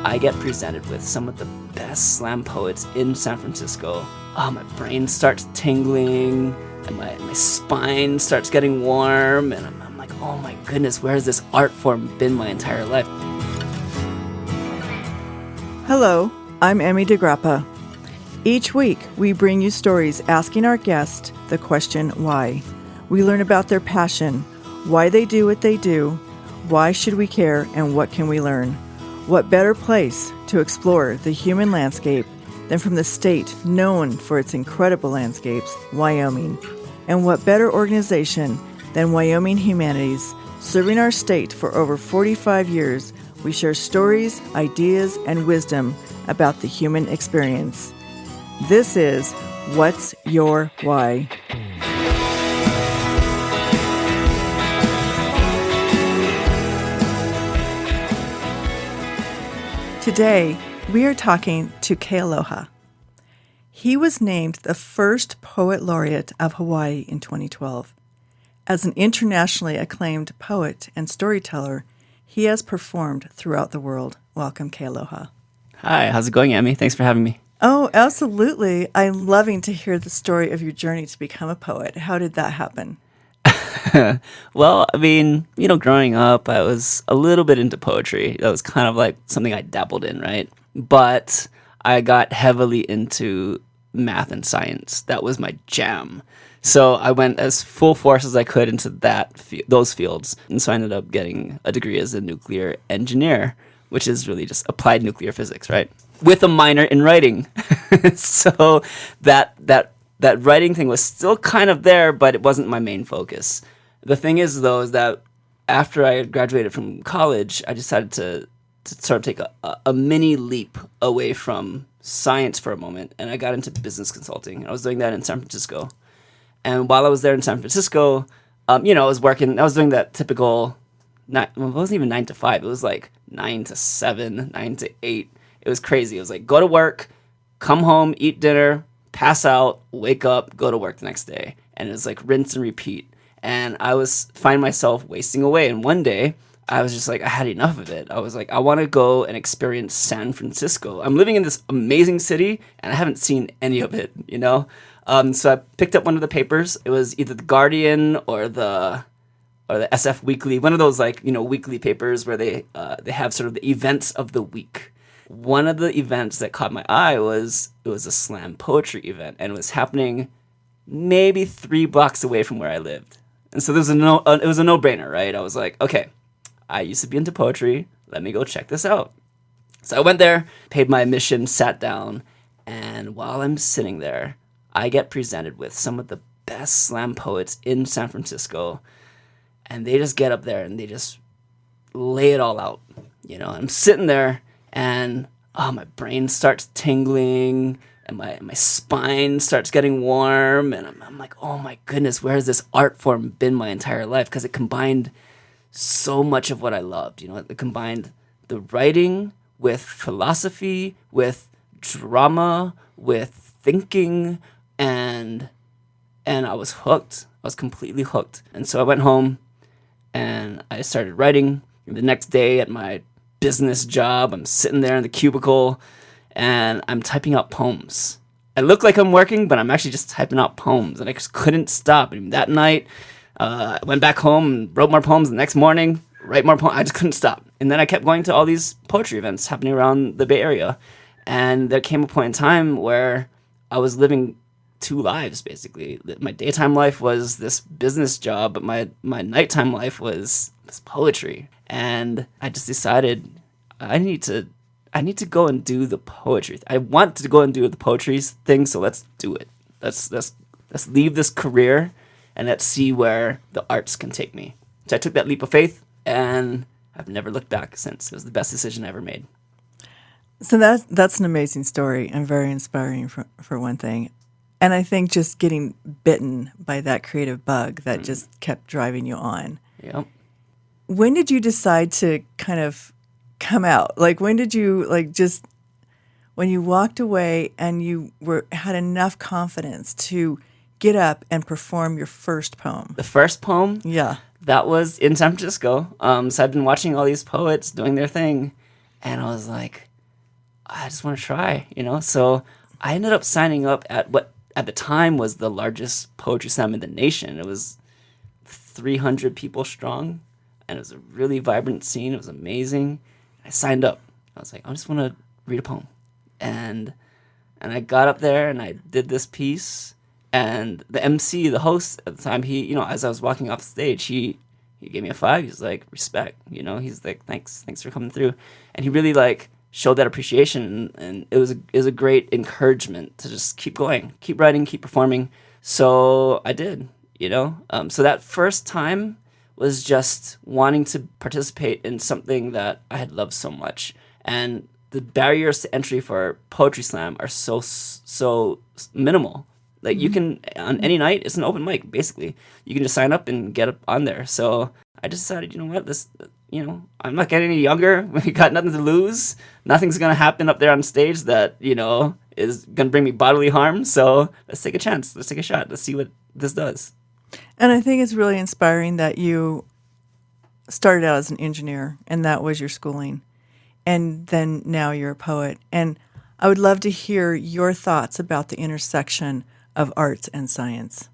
I get presented with some of the best slam poets in San Francisco. My brain starts tingling, and my spine starts getting warm, and I'm like, oh my goodness, where has this art form been my entire life? Hello, I'm Emmy DeGrappa. Each week, we bring you stories asking our guests the question, why? We learn about their passion, why they do what they do, why should we care, and what can we learn? What better place to explore the human landscape than from the state known for its incredible landscapes, Wyoming? And what better organization than Wyoming Humanities? Serving our state for over 45 years, we share stories, ideas, and wisdom about the human experience. This is What's Your Why? Today, we are talking to Kealoha. He was named the first Poet Laureate of Hawaii in 2012. As an internationally acclaimed poet and storyteller, he has performed throughout the world. Welcome, Kealoha. Hi, how's it going, Emmy? Thanks for having me. Oh, absolutely. I'm loving to hear the story of your journey to become a poet. How did that happen? Well, I mean, growing up, I was a little bit into poetry. That was kind of like something I dabbled in, right? But I got heavily into math and science. That was my jam. So I went as full force as I could into those fields. And so I ended up getting a degree as a nuclear engineer, which is really just applied nuclear physics, right? With a minor in writing. So that writing thing was still kind of there, but it wasn't my main focus. The thing is, though, is that after I graduated from college, I decided to sort of take a mini leap away from science for a moment, and I got into business consulting. I was doing that in San Francisco. And while I was there in San Francisco, I was doing that typical, it wasn't even 9 to 5. It was like 9 to 7, 9 to 8. It was crazy. It was like, go to work, come home, eat dinner, pass out, wake up, go to work the next day. And it was like rinse and repeat. And I was finding myself wasting away. And one day, I was just like, I had enough of it. I was like, I want to go and experience San Francisco. I'm living in this amazing city, and I haven't seen any of it, So I picked up one of the papers. It was either The Guardian or the SF Weekly, one of those weekly papers where they have sort of the events of the week. One of the events that caught my eye was a slam poetry event, and it was happening maybe 3 blocks away from where I lived. And so it was a no-brainer, right? I was like, okay, I used to be into poetry. Let me go check this out. So I went there, paid my admission, sat down, and while I'm sitting there, I get presented with some of the best slam poets in San Francisco, and they just get up there and they just lay it all out. I'm sitting there, and my brain starts tingling, and my spine starts getting warm, and I'm like, oh my goodness, where has this art form been my entire life? Because it combined so much of what I loved. It combined the writing with philosophy, with drama, with thinking, and I was hooked. I was completely hooked. And so I went home and I started writing. The next day at my business job, I'm sitting there in the cubicle and I'm typing out poems. I look like I'm working, but I'm actually just typing out poems, and I just couldn't stop. That night, I went back home and wrote more poems. The next morning, write more poems. I just couldn't stop. And then I kept going to all these poetry events happening around the Bay Area. And there came a point in time where I was living 2 lives, basically. My daytime life was this business job, but my nighttime life was this poetry. And I just decided I need to go and do the poetry. I want to go and do the poetry thing, so let's do it. Let's leave this career and let's see where the arts can take me. So I took that leap of faith, and I've never looked back since. It was the best decision I ever made. So that's an amazing story and very inspiring for one thing. And I think just getting bitten by that creative bug that just kept driving you on. Yep. When did you decide to kind of come out? Like, when did you, when you walked away and you had enough confidence to get up and perform your first poem? The first poem? Yeah. That was in San Francisco. So I've been watching all these poets doing their thing, and I was like, I just want to try, So I ended up signing up at what at the time was the largest poetry slam in the nation. It was 300 people strong, and it was a really vibrant scene. It was amazing. I signed up. I was like, I just want to read a poem, and I got up there and I did this piece. And the MC, the host at the time, he, as I was walking off stage, he gave me a five. He was like, respect, He's like, thanks for coming through, and he really like showed that appreciation, and it was a great encouragement to just keep going, keep writing, keep performing. So I did, So that first time was just wanting to participate in something that I had loved so much, and the barriers to entry for poetry slam are so minimal. Like you can on any night, it's an open mic basically. You can just sign up and get up on there. So I just decided, I'm not getting any younger. We got nothing to lose. Nothing's gonna happen up there on stage that is gonna bring me bodily harm. So let's take a chance. Let's take a shot. Let's see what this does. And I think it's really inspiring that you started out as an engineer and that was your schooling, and then now you're a poet. And I would love to hear your thoughts about the intersection of arts and science.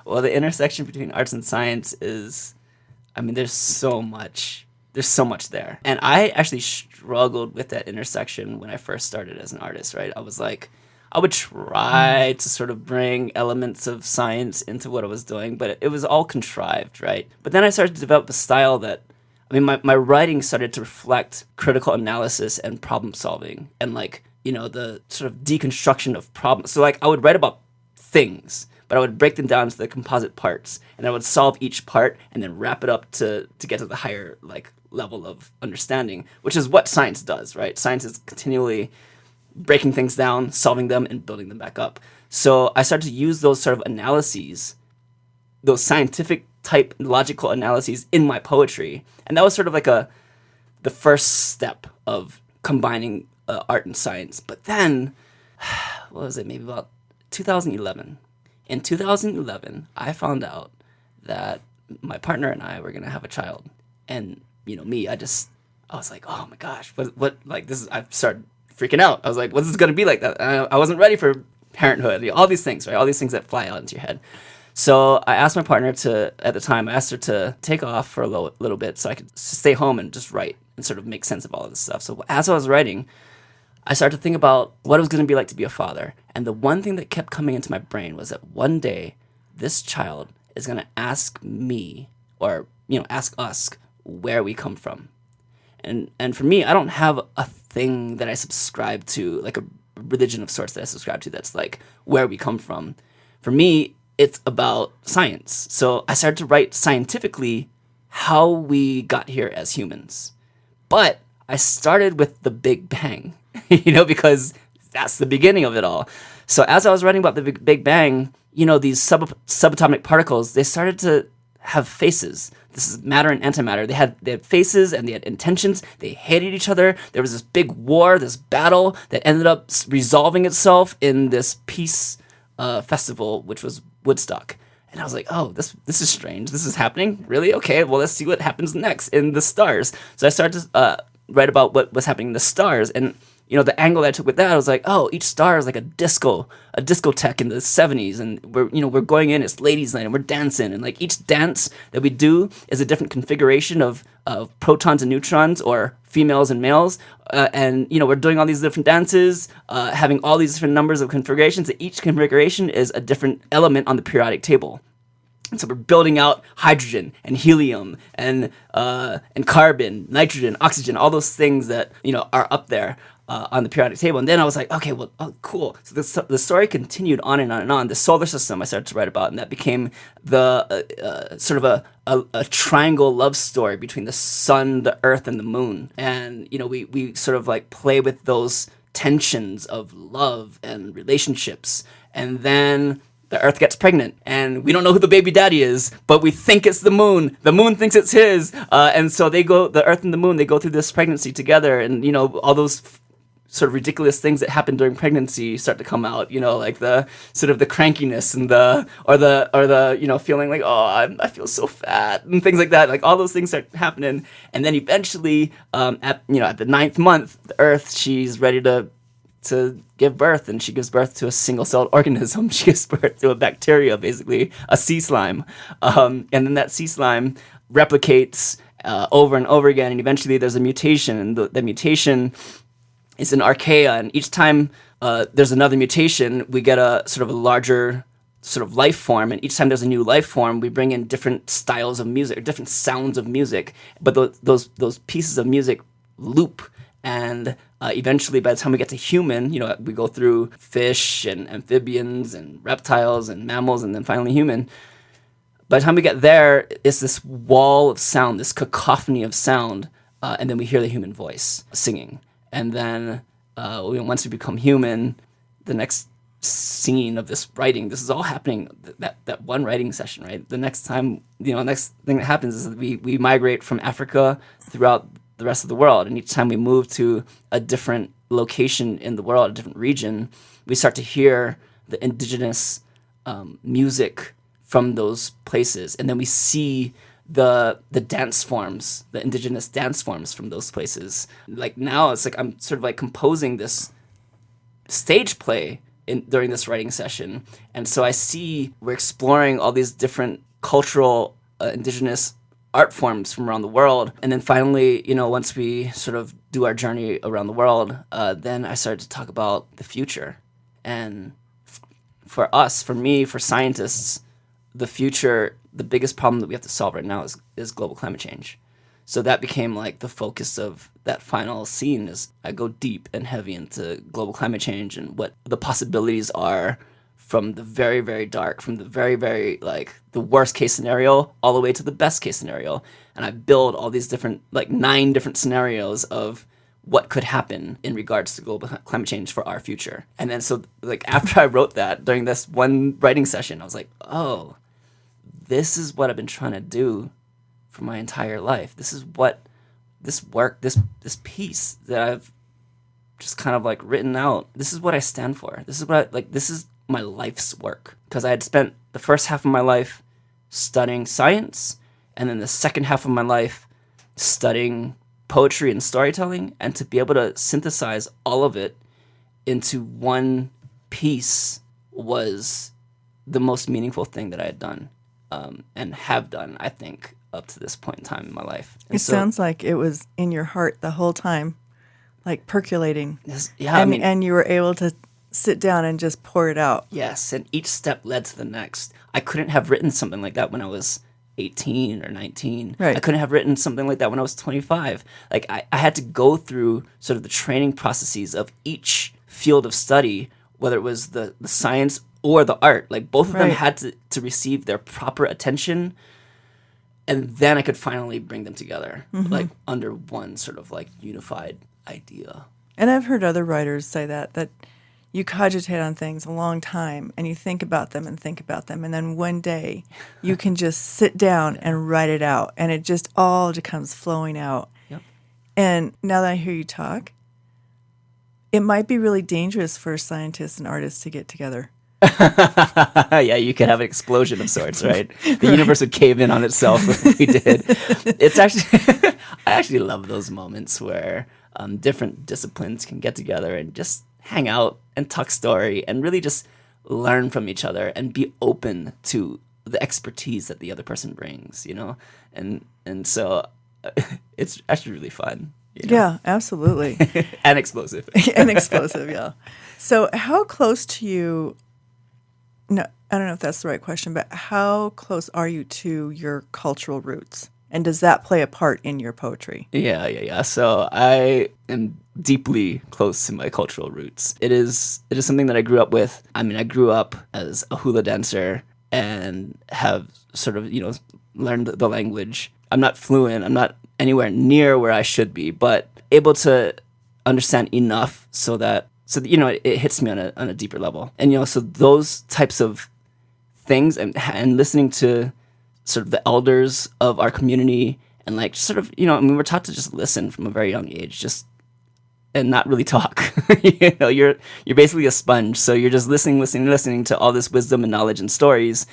Well, the intersection between arts and science is, there's so much there. And I actually struggled with that intersection when I first started as an artist, right? I was like, I would try to sort of bring elements of science into what I was doing, but it was all contrived, right? But then I started to develop a style that, my writing started to reflect critical analysis and problem solving and the sort of deconstruction of problems. So I would write about things, but I would break them down into the composite parts, and I would solve each part and then wrap it up to get to the higher level of understanding, which is what science does, right? Science is continually breaking things down, solving them, and building them back up. So I started to use those sort of analyses, those scientific type logical analyses in my poetry, and that was sort of the first step of combining art and science. But then, what was it, maybe about 2011. In 2011, I found out that my partner and I were going to have a child. And, I was like, oh my gosh, what this is, I started freaking out. I was like, what's this going to be like that? I wasn't ready for parenthood, all these things, right? All these things that fly out into your head. So I asked my partner at the time, I asked her to take off for a little bit so I could stay home and just write and sort of make sense of all of this stuff. So as I was writing, I started to think about what it was going to be like to be a father. And the one thing that kept coming into my brain was that one day this child is going to ask me or, ask us where we come from. And for me, I don't have a thing that I subscribe to, like a religion of sorts that I subscribe to that's like where we come from. For me, it's about science. So I started to write scientifically how we got here as humans. But I started with the Big Bang, because that's the beginning of it all. So as I was writing about the Big Bang, these subatomic particles, they started to have faces. This is matter and antimatter. They had faces and they had intentions. They hated each other. There was this big war, this battle that ended up resolving itself in this peace festival, which was Woodstock. And I was like, oh, this is strange. This is happening? Really? Okay, well, let's see what happens next in the stars. So I started to write about what was happening in the stars. And, the angle that I took with that, I was like, oh, each star is like a discotheque in the 70s. And we're going in, it's ladies' night, and we're dancing. And each dance that we do is a different configuration of protons and neutrons, or females and males. And we're doing all these different dances, having all these different numbers of configurations. Each configuration is a different element on the periodic table. And so we're building out hydrogen and helium and carbon, nitrogen, oxygen, all those things that are up there on the periodic table. And then I was like, okay, well, oh, cool. So the story continued on and on and on. The solar system I started to write about, and that became the sort of a triangle love story between the sun, the earth, and the moon. And we sort of play with those tensions of love and relationships, and then the earth gets pregnant, and we don't know who the baby daddy is, but we think it's the moon. The moon thinks it's his. And so the earth and the moon, they go through this pregnancy together, and, all those sort of ridiculous things that happen during pregnancy start to come out, like the sort of the crankiness and the feeling like, oh, I feel so fat and things like that. Like all those things start happening. And then eventually at the 9th month, the Earth, she's ready to give birth, and she gives birth to a single-celled organism. She gives birth to a bacteria, basically a sea slime. And then that sea slime replicates over and over again, and eventually there's a mutation, and the mutation is an archaea, and each time there's another mutation, we get a sort of a larger sort of life form, and each time there's a new life form, we bring in different styles of music, or different sounds of music, but those pieces of music loop, and eventually by the time we get to human, we go through fish and amphibians and reptiles and mammals, and then finally human. By the time we get there, it's this wall of sound, this cacophony of sound, and then we hear the human voice singing. And then once we become human, the next scene of this writing, this is all happening, that one writing session, right? The next time, next thing that happens is that we migrate from Africa throughout the rest of the world. And each time we move to a different location in the world, a different region, we start to hear the indigenous music from those places. And then we see the dance forms, the indigenous dance forms from those places. Like now it's like I'm sort of like composing this stage play during this writing session. And so I see we're exploring all these different cultural indigenous art forms from around the world. And then finally, once we sort of do our journey around the world, then I started to talk about the future. And for us, for me, for scientists, the future, the biggest problem that we have to solve right now is global climate change. So that became like the focus of that final scene. Is I go deep and heavy into global climate change and what the possibilities are, from the very, very dark, from the very, very, like, the worst case scenario all the way to the best case scenario. And I build all these different, like 9 different scenarios of what could happen in regards to global climate change for our future. And then so, like, after I wrote that, during this one writing session, I was like, oh, this is what I've been trying to do for my entire life. This is what, this work, this piece that I've just kind of, like, written out, this is what I stand for. This is what this is my life's work, because I had spent the first half of my life studying science, and then the second half of my life studying poetry and storytelling, and to be able to synthesize all of it into one piece was the most meaningful thing that I had done, and have done, I think, up to this point in time in my life. And it sounds like it was in your heart the whole time, like percolating. Yeah, and you were able to sit down and just pour it out. Yes, and each step led to the next. I couldn't have written something like that when I was 18 or 19. Right. I couldn't have written something like that when I was 25. Like, I had to go through sort of the training processes of each field of study, whether it was the science or the art. Like, both of them had to receive their proper attention, and then I could finally bring them together, like, under one sort of, like, unified idea. And I've heard other writers say that you cogitate on things a long time, and you think about them, and then one day you can just sit down and write it out, and it just all comes flowing out. Yep. And now that I hear you talk, it might be really dangerous for scientists and artists to get together. Yeah, you could have an explosion of sorts, right? The universe would cave in on itself if we did. It's actually, I actually love those moments where different disciplines can get together and just hang out and talk story and really just learn from each other and be open to the expertise that the other person brings, and so it's actually really fun. Yeah, absolutely. And explosive. And explosive, yeah. So how close to you, no, I don't know if that's the right question, but how close are you to your cultural roots? And does that play a part in your poetry? Yeah. So I am deeply close to my cultural roots. It is something that I grew up with. I mean, I grew up as a hula dancer and have sort of, learned the language. I'm not fluent. I'm not anywhere near where I should be, but able to understand enough so that it hits me on a deeper level. And, so those types of things and listening to sort of the elders of our community and like sort of, we're taught to just listen from a very young age, just and not really talk. You're basically a sponge. So you're just listening to all this wisdom and knowledge and stories.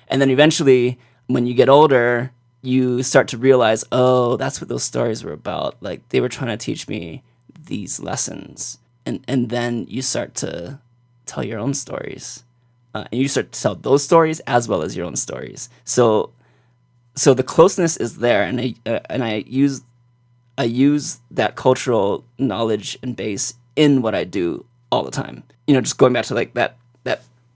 And then eventually, when you get older, you start to realize, oh, that's what those stories were about. Like, they were trying to teach me these lessons. And then you start to tell your own stories. And you start to tell those stories as well as your own stories. So the closeness is there, and I use that cultural knowledge and base in what I do all the time. Just going back to like that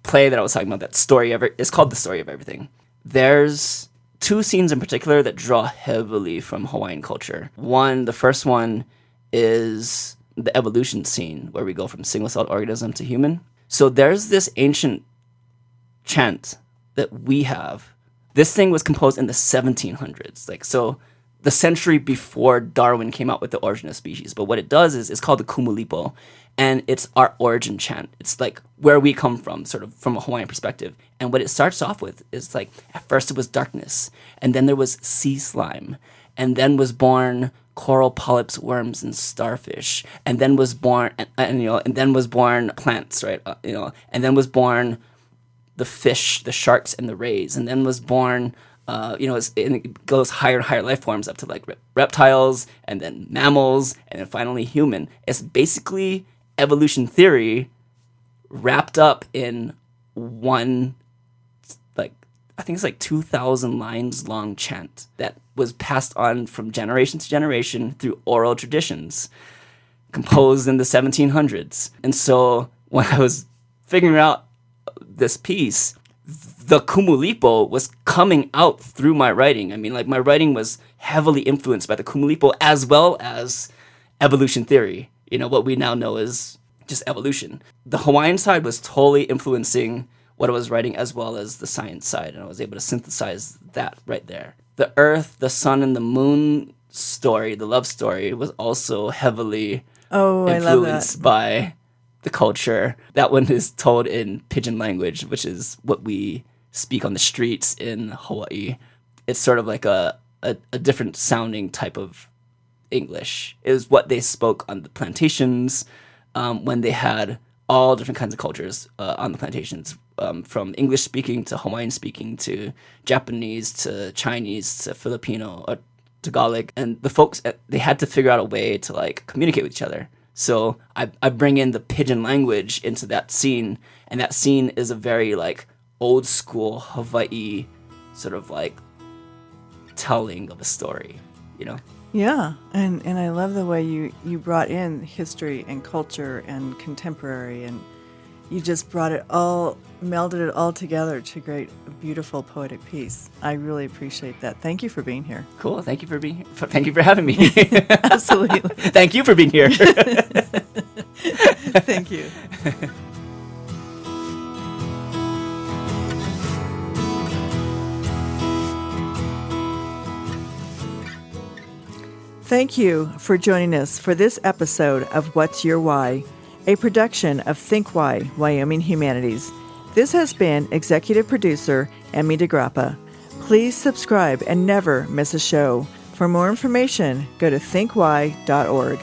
play that I was talking about, that story it's called The Story of Everything. There's two scenes in particular that draw heavily from Hawaiian culture. The first one is the evolution scene, where we go from single-celled organism to human. So there's this ancient chant that we have. This thing was composed in the 1700s. So the century before Darwin came out with the Origin of Species. But what it does is, it's called the Kumulipo, and it's our origin chant. It's like where we come from, sort of from a Hawaiian perspective. And what it starts off with is like, at first it was darkness, and then there was sea slime, and then was born coral polyps, worms, and starfish, and then was born, and then was born plants, right? And then was born the fish, the sharks, and the rays, and then was born. It goes higher and higher life forms up to like reptiles, and then mammals, and then finally human. It's basically evolution theory wrapped up in one, like, I think it's like 2,000 lines long chant that was passed on from generation to generation through oral traditions, composed in the 1700s. And so when I was figuring out this piece, the Kumulipo was coming out through my writing. I mean, like, my writing was heavily influenced by the Kumulipo as well as evolution theory, what we now know as just evolution. The Hawaiian side was totally influencing what I was writing as well as the science side, and I was able to synthesize that right there. The Earth, the Sun, and the Moon story, the love story, was also heavily influenced by the culture. That one is told in pidgin language, which is what we speak on the streets in Hawaii. It's sort of like a different sounding type of English. It was what they spoke on the plantations when they had all different kinds of cultures on the plantations, from English speaking to Hawaiian speaking to Japanese to Chinese to Filipino or Tagalog. And the folks, they had to figure out a way to like communicate with each other. So I bring in the pidgin language into that scene, and that scene is a very like old school Hawaii sort of like telling of a story, Yeah, and I love the way you brought in history and culture and contemporary, and you just brought it all, melded it all together to create a beautiful poetic piece. I really appreciate that. Thank you for being here. Cool. Thank you for being here. Thank you for having me. Absolutely. Thank you for being here. Thank you. Thank you for joining us for this episode of What's Your Why, a production of Think Why, Wyoming Humanities. This has been executive producer Emmy DeGrappa. Please subscribe and never miss a show. For more information, go to thinkwhy.org.